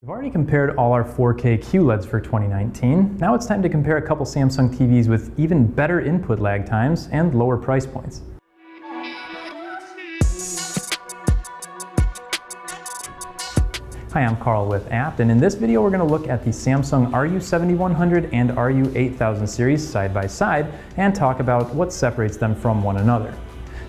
We've already compared all our 4K QLEDs for 2019. Now it's time to compare a couple Samsung TVs with even better input lag times and lower price points. Hi, I'm Carl with Apt, and in this video we're going to look at the Samsung RU7100 and RU8000 series side by side and talk about what separates them from one another.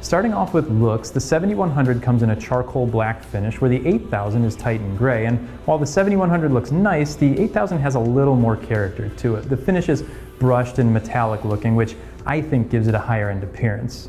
Starting off with looks, the 7100 comes in a charcoal black finish where the 8000 is Titan gray, and while the 7100 looks nice, the 8000 has a little more character to it. The finish is brushed and metallic looking, which I think gives it a higher end appearance.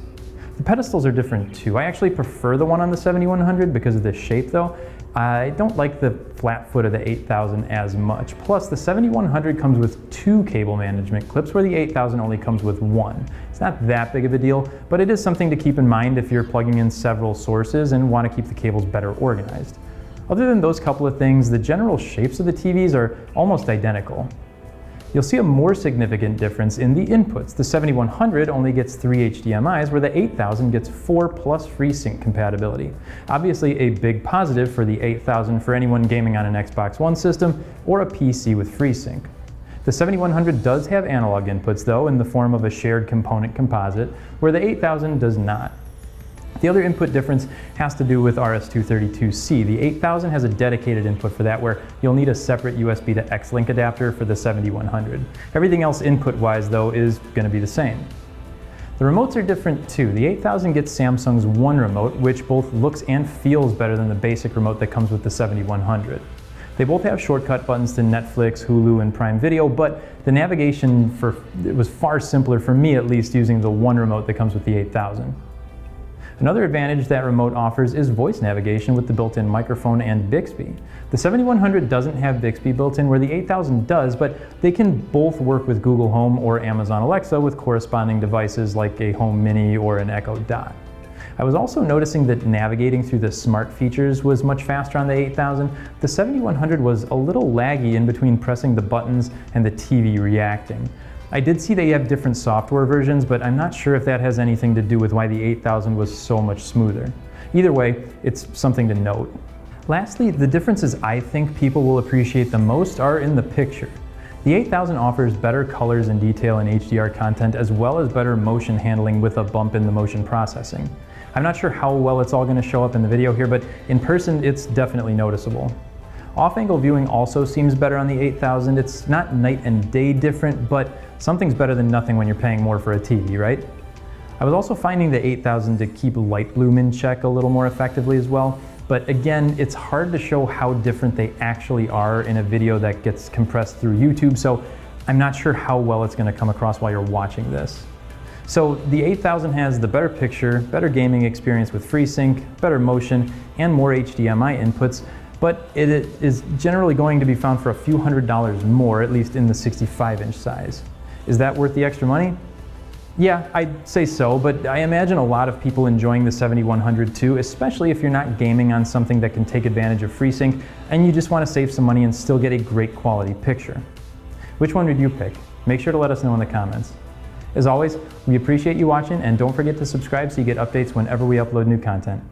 The pedestals are different too. I actually prefer the one on the 7100 because of the shape though. I don't like the flat foot of the 8000 as much. Plus, the 7100 comes with 2 cable management clips where the 8000 only comes with 1. It's not that big of a deal, but it is something to keep in mind if you're plugging in several sources and want to keep the cables better organized. Other than those couple of things, the general shapes of the TVs are almost identical. You'll see a more significant difference in the inputs. The 7100 only gets 3 HDMIs, where the 8000 gets 4 plus FreeSync compatibility. Obviously a big positive for the 8000 for anyone gaming on an Xbox One system or a PC with FreeSync. The 7100 does have analog inputs though, in the form of a shared component composite, where the 8000 does not. The other input difference has to do with RS232C. The 8000 has a dedicated input for that, where you'll need a separate USB to X-Link adapter for the 7100. Everything else input-wise though is going to be the same. The remotes are different too. The 8000 gets Samsung's One remote, which both looks and feels better than the basic remote that comes with the 7100. They both have shortcut buttons to Netflix, Hulu, and Prime Video, but the navigation was far simpler for me at least using the One remote that comes with the 8000. Another advantage that remote offers is voice navigation with the built-in microphone and Bixby. The 7100 doesn't have Bixby built in, where the 8000 does, but they can both work with Google Home or Amazon Alexa with corresponding devices like a Home Mini or an Echo Dot. I was also noticing that navigating through the smart features was much faster on the 8000. The 7100 was a little laggy in between pressing the buttons and the TV reacting. I did see they have different software versions, but I'm not sure if that has anything to do with why the 8000 was so much smoother. Either way, it's something to note. Lastly, the differences I think people will appreciate the most are in the picture. The 8000 offers better colors and detail in HDR content, as well as better motion handling with a bump in the motion processing. I'm not sure how well it's all going to show up in the video here, but in person it's definitely noticeable. Off-angle viewing also seems better on the 8000. It's not night and day different, but something's better than nothing when you're paying more for a TV, right? I was also finding the 8000 to keep light bloom in check a little more effectively as well, but again, it's hard to show how different they actually are in a video that gets compressed through YouTube, so I'm not sure how well it's going to come across while you're watching this. So the 8000 has the better picture, better gaming experience with FreeSync, better motion, and more HDMI inputs, but it is generally going to be found for a few $100s more, at least in the 65-inch size. Is that worth the extra money? Yeah, I'd say so, but I imagine a lot of people enjoying the 7100 too, especially if you're not gaming on something that can take advantage of FreeSync and you just want to save some money and still get a great quality picture. Which one would you pick? Make sure to let us know in the comments. As always, we appreciate you watching, and don't forget to subscribe so you get updates whenever we upload new content.